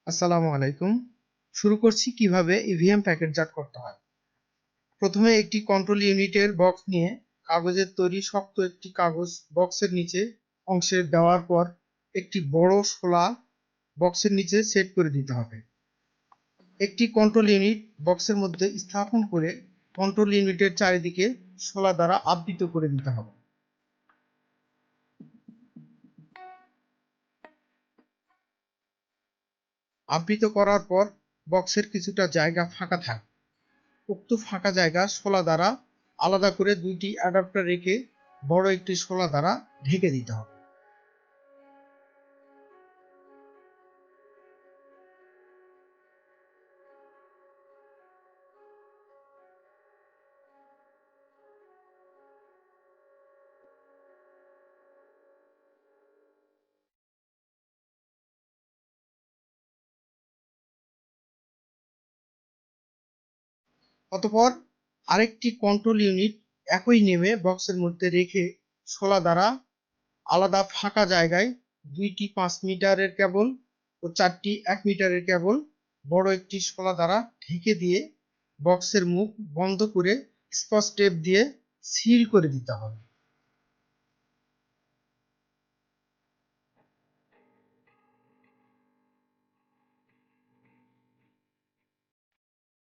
আসসালামু আলাইকুম। শুরু করছি কিভাবে ইভিএম প্যাকেটজাত করতে হয়। প্রথমে একটি কন্ট্রোল ইউনিটের বক্স নিয়ে কাগজের তৈরি শক্ত একটি কাগজ বক্সের নিচে অংশে দেওয়ার পর একটি বড় শোলা বক্সের নিচে সেট করে দিতে হবে। একটি কন্ট্রোল ইউনিট বক্সের মধ্যে স্থাপন করে কন্ট্রোল ইউনিটের চারিদিকে শোলা দ্বারা আবৃত করে দিতে হবে। আবৃত করার পর বক্সের কিছুটা জায়গা ফাঁকা থাকে। উক্ত ফাঁকা জায়গা শোলা দ্বারা আলাদা করে দুইটি অ্যাডাপ্টার রেখে বড় একটি শোলা দ্বারা ঢেকে দিতে হবে। অতঃপর আরেকটি কন্ট্রোল ইউনিট একই নেমে বক্সের মধ্যে রেখে শোলা দ্বারা আলাদা ফাঁকা জায়গায় দুইটি 5 মিটারের কেবল ও চারটি 1 মিটারের কেবল বড় একটি শোলা দ্বারা ঢেকে দিয়ে বক্সের মুখ বন্ধ করে স্কচ টেপ দিয়ে সিল করে দিতে হবে।